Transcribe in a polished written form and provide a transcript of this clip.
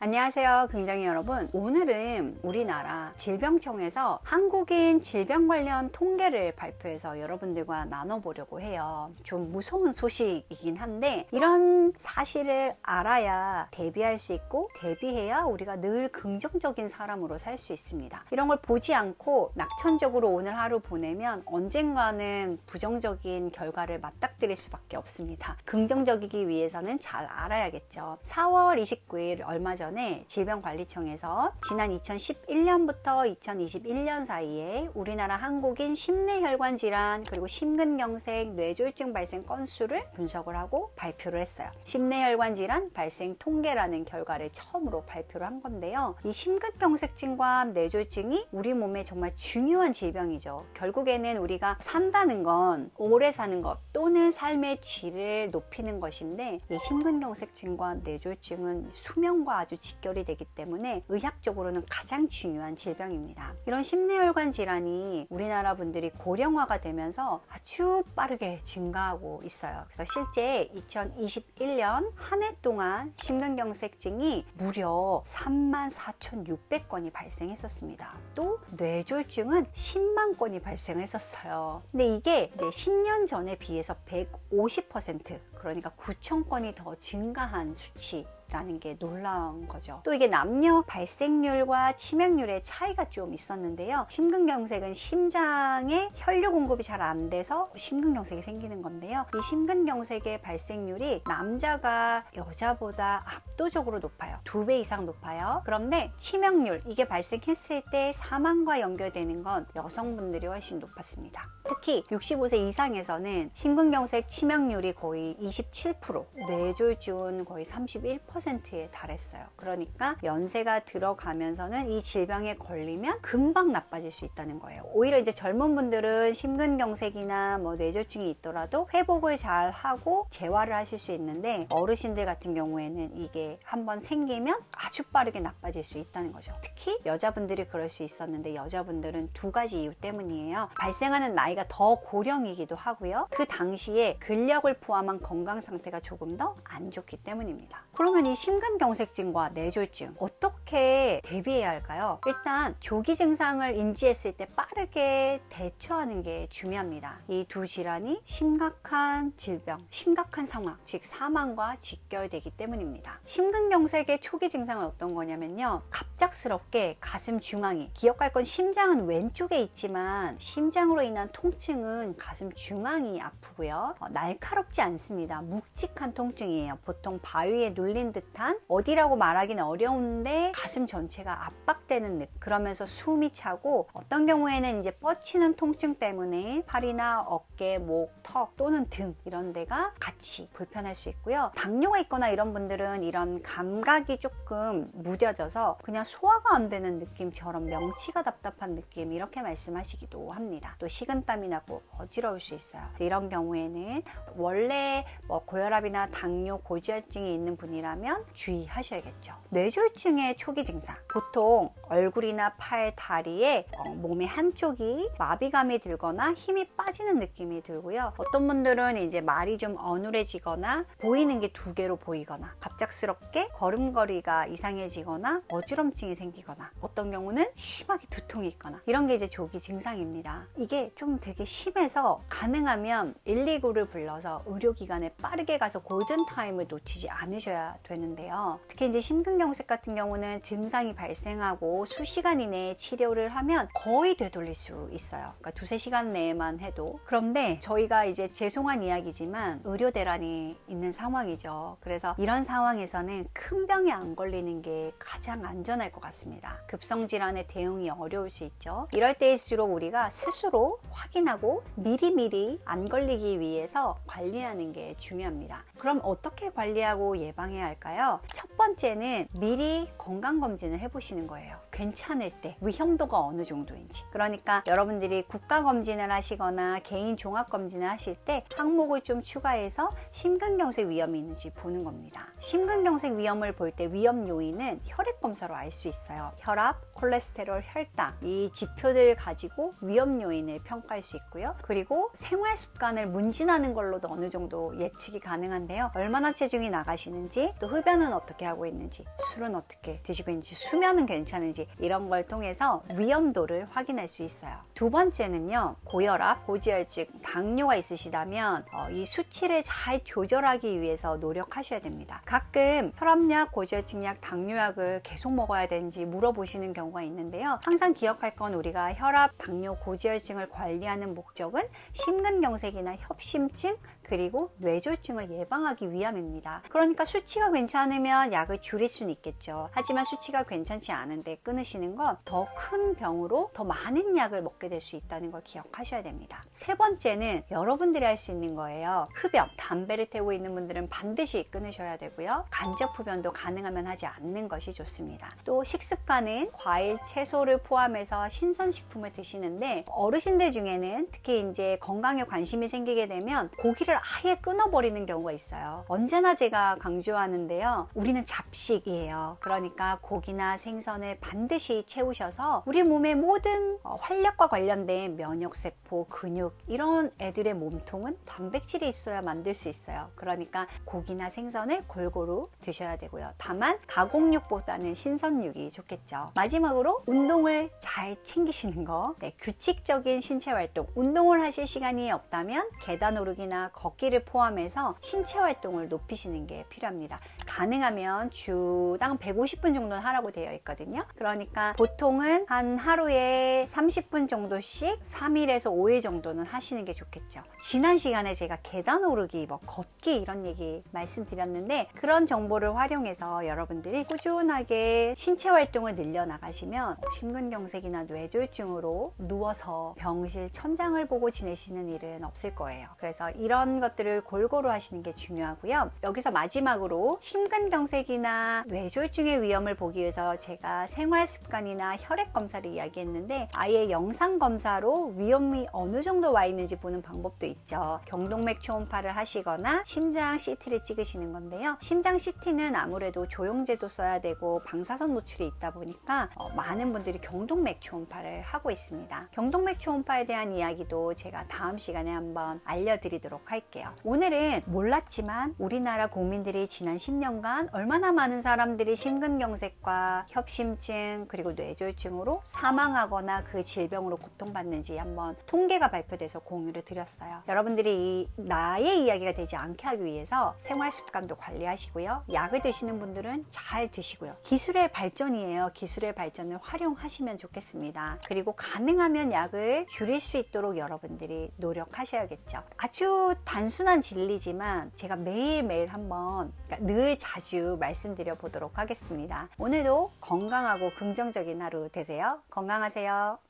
안녕하세요, 굉장히 여러분. 오늘은 우리나라 질병청에서 한국인 질병 관련 통계를 발표해서 여러분들과 나눠보려고 해요. 좀 무서운 소식이긴 한데 이런 사실을 알아야 대비할 수 있고 대비해야 우리가 늘 긍정적인 사람으로 살 수 있습니다. 이런 걸 보지 않고 낙천적으로 오늘 하루 보내면 언젠가는 부정적인 결과를 맞닥뜨릴 수밖에 없습니다. 긍정적이기 위해서는 잘 알아야겠죠. 4월 29일 얼마 전에 질병관리청에서 지난 2011년부터 2021년 사이에 우리나라 한국인 심내혈관 질환 그리고 심근경색, 뇌졸중 발생 건수를 분석을 하고 발표를 했어요. 심내혈관 질환 발생 통계라는 결과를 처음으로 발표를 한 건데요. 이 심근경색증과 뇌졸중이 우리 몸에 정말 중요한 질병이죠. 결국에는 우리가 산다는 건 오래 사는 것 또는 삶의 질을 높이는 것인데 이 심근경색증과 뇌졸중은 수명과 아주 직결이 되기 때문에 의학적으로는 가장 중요한 질병입니다. 이런 심내혈관 질환이 우리나라 분들이 고령화가 되면서 아주 빠르게 증가하고 있어요. 그래서 실제 2021년 한 해 동안 심근경색증이 무려 34,600건이 발생했었습니다. 또 뇌졸중은 10만 건이 발생했었어요. 근데 이게 이제 10년 전에 비해서 150% 그러니까 9,000건이 더 증가한 수치 라는 게 놀라운 거죠. 또 이게 남녀 발생률과 치명률의 차이가 좀 있었는데요. 심근경색은 심장에 혈류 공급이 잘 안 돼서 심근경색이 생기는 건데요. 이 심근경색의 발생률이 남자가 여자보다 압도적으로 높아요. 2배 이상 높아요. 그런데 치명률, 이게 발생했을 때 사망과 연결되는 건 여성분들이 훨씬 높았습니다. 특히 65세 이상에서는 심근경색 치명률이 거의 27%, 뇌졸중은 거의 31%에 달했어요. 그러니까 연세가 들어가면서는 이 질병에 걸리면 금방 나빠질 수 있다는 거예요. 오히려 이제 젊은 분들은 심근경색이나 뇌졸중이 있더라도 회복을 잘 하고 재활을 하실 수 있는데 어르신들 같은 경우에는 이게 한번 생기면 아주 빠르게 나빠질 수 있다는 거죠. 특히 여자분들이 그럴 수 있었는데 여자분들은 두 가지 이유 때문이에요. 발생하는 나이가 더 고령이기도 하고요. 그 당시에 근력을 포함한 건강 상태가 조금 더 안 좋기 때문입니다. 그러면 이 심근경색증과 뇌졸중 어떻게 대비해야 할까요? 일단 조기 증상을 인지했을 때 빠르게 대처하는 게 중요합니다. 이 두 질환이 심각한 질병, 심각한 상황, 즉 사망과 직결되기 때문입니다. 심근경색의 초기 증상은 어떤 거냐면요. 갑작스럽게 가슴 중앙이, 기억할 건 심장은 왼쪽에 있지만 심장으로 인한 통증은 가슴 중앙이 아프고요. 날카롭지 않습니다. 묵직한 통증이에요. 보통 바위에 눌린 듯한, 어디라고 말하기는 어려운데 가슴 전체가 압박되는 느낌, 그러면서 숨이 차고 어떤 경우에는 이제 뻗치는 통증 때문에 팔이나 어깨, 목, 턱 또는 등 이런 데가 같이 불편할 수 있고요. 당뇨가 있거나 이런 분들은 이런 감각이 조금 무뎌져서 그냥 소화가 안 되는 느낌처럼 명치가 답답한 느낌, 이렇게 말씀하시기도 합니다. 또 식은땀이 나고 어지러울 수 있어요. 이런 경우에는 원래 고혈압이나 당뇨, 고지혈증이 있는 분이라면 주의하셔야겠죠. 뇌졸중의 초기 증상, 보통 얼굴이나 팔, 다리에 몸의 한쪽이 마비감이 들거나 힘이 빠지는 느낌이 들고요. 어떤 분들은 이제 말이 좀 어눌해지거나 보이는 게 두 개로 보이거나 갑작스럽게 걸음걸이가 이상해지거나 어지럼증이 생기거나 어떤 경우는 심하게 두통이 있거나 이런 게 이제 조기 증상입니다. 이게 좀 되게 심해서 가능하면 119를 불러서 의료기관에 빠르게 가서 골든타임을 놓치지 않으셔야 되는데요. 특히 이제 심근경색 같은 경우는 증상이 발생하고 수시간 이내에 치료를 하면 거의 되돌릴 수 있어요. 그러니까 2-3시간 내에만 해도. 그런데 저희가 이제 죄송한 이야기지만 의료 대란이 있는 상황이죠. 그래서 이런 상황에서는 큰 병에 안 걸리는 게 가장 안전할 것 같습니다. 급성질환에 대응이 어려울 수 있죠. 이럴 때일수록 우리가 스스로 확인하고 미리미리 안 걸리기 위해서 관리하는 게 중요합니다. 그럼 어떻게 관리하고 예방해야 할까요? 첫 번째는 미리 건강검진을 해보시는 거예요. 괜찮을 때 위험도가 어느 정도인지. 그러니까 여러분들이 국가검진을 하시거나 개인 종합검진을 하실 때 항목을 좀 추가해서 심근경색 위험이 있는지 보는 겁니다. 심근경색 위험을 볼 때 위험 요인은 혈액검사로 알 수 있어요. 혈압, 콜레스테롤, 혈당 이 지표들을 가지고 위험 요인을 평가할 수 있고요. 그리고 생활 습관을 문진하는 걸로도 어느 정도 예측이 가능한데요. 얼마나 체중이 나가시는지, 또 흡연은 어떻게 하고 있는지, 술은 어떻게 드시고 있는지, 수면은 괜찮은지 이런 걸 통해서 위험도를 확인할 수 있어요. 두 번째는요. 고혈압, 고지혈증, 당뇨가 있으시다면 이 수치를 잘 조절하기 위해서 노력하셔야 됩니다. 가끔 혈압약, 고지혈증약, 당뇨약을 계속 먹어야 되는지 물어보시는 경우가 있는데요. 항상 기억할 건 우리가 혈압, 당뇨, 고지혈증을 관리하는 목적은 심근경색이나 협심증 그리고 뇌졸중을 예방하기 위함입니다. 그러니까 수치가 괜찮으면 약을 줄일 수는 있겠죠. 하지만 수치가 괜찮지 않은데 끊으시는 건 더 큰 병으로 더 많은 약을 먹게 될 수 있다는 걸 기억하셔야 됩니다. 세 번째는 여러분들이 할 수 있는 거예요. 흡연, 담배를 태우고 있는 분들은 반드시 끊으셔야 되고요. 간접 흡연도 가능하면 하지 않는 것이 좋습니다. 또 식습관은 과일, 채소를 포함해서 신선식품을 드시는데 어르신들 중에는 특히 이제 건강에 관심이 생기게 되면 고기를 아예 끊어버리는 경우가 있어요. 언제나 제가 강조하는데요. 우리는 잡식이에요. 그러니까 고기나 생선을 반드시 채우셔서 우리 몸의 모든 활력과 관련된 면역세포, 근육 이런 애들의 몸통은 단백질이 있어야 만들 수 있어요. 그러니까 고기나 생선을 골고루 드셔야 되고요. 다만 가공육보다는 신선육이 좋겠죠. 마지막으로 운동을 잘 챙기시는 거. 네, 규칙적인 신체 활동. 운동을 하실 시간이 없다면 계단 오르기나 걷기를 포함해서 신체 활동을 높이시는 게 필요합니다. 가능하면 주당 150분 정도는 하라고 되어 있거든요. 그러니까 보통은 한 하루에 30분 정도씩 3일에서 5일 정도는 하시는 게 좋겠죠. 지난 시간에 제가 계단 오르기, 걷기 이런 얘기 말씀드렸는데 그런 정보를 활용해서 여러분들이 꾸준하게 신체 활동을 늘려나가시면 심근경색이나 뇌졸중으로 누워서 병실 천장을 보고 지내시는 일은 없을 거예요. 그래서 이런 것들을 골고루 하시는 게 중요하고요. 여기서 마지막으로 심근경색이나 뇌졸중의 위험을 보기 위해서 제가 생활습관이나 혈액검사를 이야기했는데 아예 영상검사로 위험이 어느 정도 와 있는지 보는 방법도 있죠. 경동맥 초음파를 하시거나 심장 CT를 찍으시는 건데요. 심장 CT는 아무래도 조영제도 써야 되고 방사선 노출이 있다 보니까 많은 분들이 경동맥 초음파를 하고 있습니다. 경동맥 초음파에 대한 이야기도 제가 다음 시간에 한번 알려드리도록 할게요. 오늘은 몰랐지만 우리나라 국민들이 지난 10년간 얼마나 많은 사람들이 심근경색과 협심증 그리고 뇌졸중으로 사망하거나 그 질병으로 고통받는지 한번 통계가 발표돼서 공유를 드렸어요. 여러분들이 나의 이야기가 되지 않게 하기 위해서 생활습관도 관리하시고요. 약을 드시는 분들은 잘 드시고요. 기술의 발전이에요. 기술의 발전을 활용하시면 좋겠습니다. 그리고 가능하면 약을 줄일 수 있도록 여러분들이 노력하셔야겠죠. 아주 단순한 진리지만 제가 매일매일 한번 늘 자주 말씀드려 보도록 하겠습니다. 오늘도 건강하고 긍정적인 하루 되세요. 건강하세요.